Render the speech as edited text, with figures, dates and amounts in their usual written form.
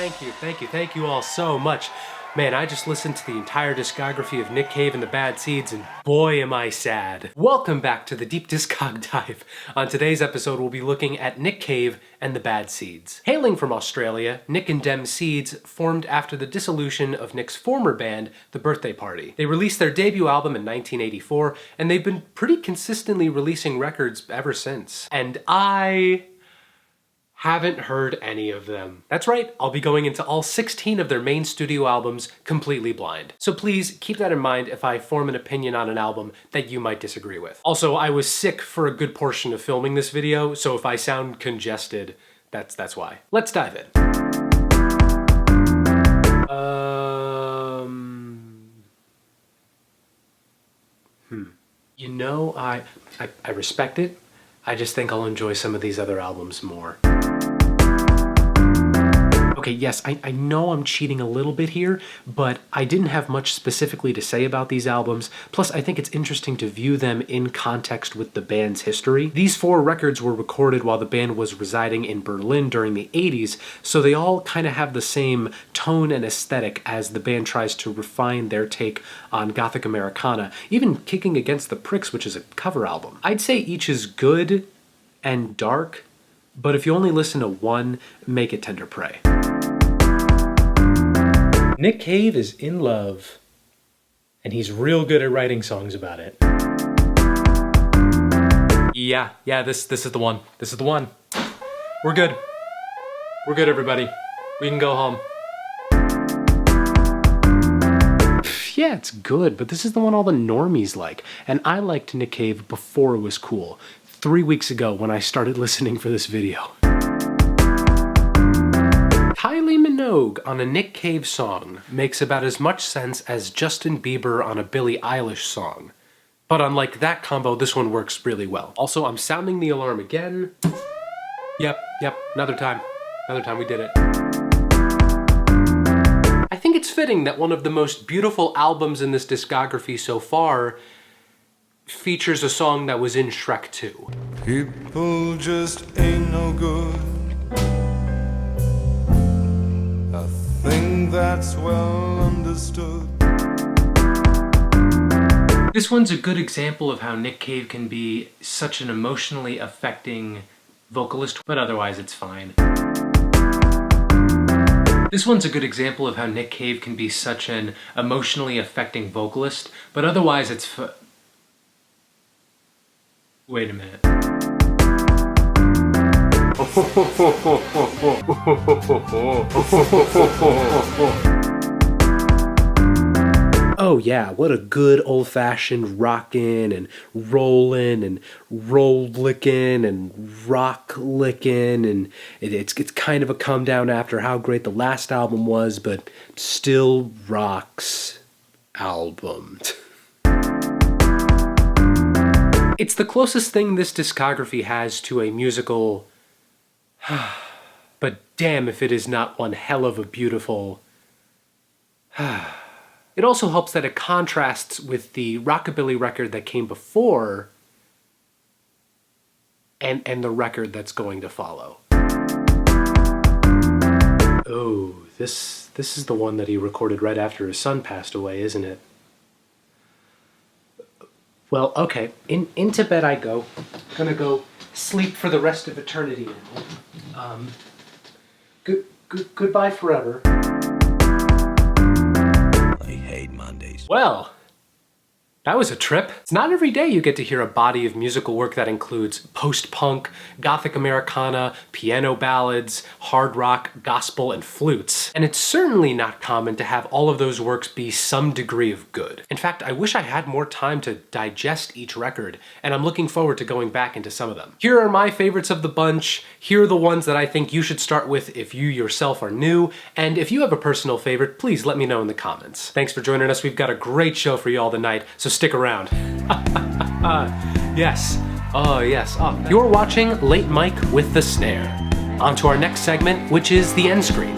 thank you all so much. Man, I just listened to the entire discography of Nick Cave and the Bad Seeds, and boy am I sad. Welcome back to the Deep Discog Dive. On today's episode, we'll be looking at Nick Cave and the Bad Seeds. Hailing from Australia, Nick and Dem Seeds formed after the dissolution of Nick's former band, The Birthday Party. They released their debut album in 1984, and they've been pretty consistently releasing records ever since. And I haven't heard any of them. That's right, I'll be going into all 16 of their main studio albums completely blind. So please keep that in mind if I form an opinion on an album that you might disagree with. Also, I was sick for a good portion of filming this video, so if I sound congested, that's why. Let's dive in. You know, I respect it. I just think I'll enjoy some of these other albums more. Okay, yes, I know I'm cheating a little bit here, but I didn't have much specifically to say about these albums. Plus, I think it's interesting to view them in context with the band's history. These 4 records were recorded while the band was residing in Berlin during the 80s, so they all kind of have the same tone and aesthetic as the band tries to refine their take on Gothic Americana, even Kicking Against the Pricks, which is a cover album. I'd say each is good and dark, but if you only listen to one, make it Tender Prey. Nick Cave is in love, and he's real good at writing songs about it. Yeah, this is the one. This is the one. We're good. We're good, everybody. We can go home. Yeah, it's good, but this is the one all the normies like. And I liked Nick Cave before it was cool. 3 weeks ago when I started listening for this video. Kylie Minogue on a Nick Cave song makes about as much sense as Justin Bieber on a Billie Eilish song. But unlike that combo, this one works really well. Also, I'm sounding the alarm again. Yep, another time we did it. I think it's fitting that one of the most beautiful albums in this discography so far features a song that was in Shrek 2. People just ain't no good. I think that's well understood. This one's a good example of how Nick Cave can be such an emotionally affecting vocalist, but otherwise it's fine. This one's a good example of how Nick Cave can be such an emotionally affecting vocalist, but otherwise it's Wait a minute. Oh yeah, what a good old-fashioned rockin' and rollin' and roll-lickin' and rock-lickin', and it's kind of a come down after how great the last album was, but still rocks album. It's the closest thing this discography has to a musical, but damn if it is not one hell of a beautiful. It also helps that it contrasts with the rockabilly record that came before and the record that's going to follow. Oh, this is the one that he recorded right after his son passed away, isn't it? Well, okay, into bed I go. Gonna go sleep for the rest of eternity now. Goodbye forever. I hate Mondays. Well, that was a trip. It's not every day you get to hear a body of musical work that includes post-punk, Gothic Americana, piano ballads, hard rock, gospel, and flutes. And it's certainly not common to have all of those works be some degree of good. In fact, I wish I had more time to digest each record, and I'm looking forward to going back into some of them. Here are my favorites of the bunch. Here are the ones that I think you should start with if you yourself are new, and if you have a personal favorite, please let me know in the comments. Thanks for joining us. We've got a great show for you all tonight, so stick around. Yes. Oh, yes. Oh, you're watching Late Mike with the Snare. On to our next segment, which is the end screen.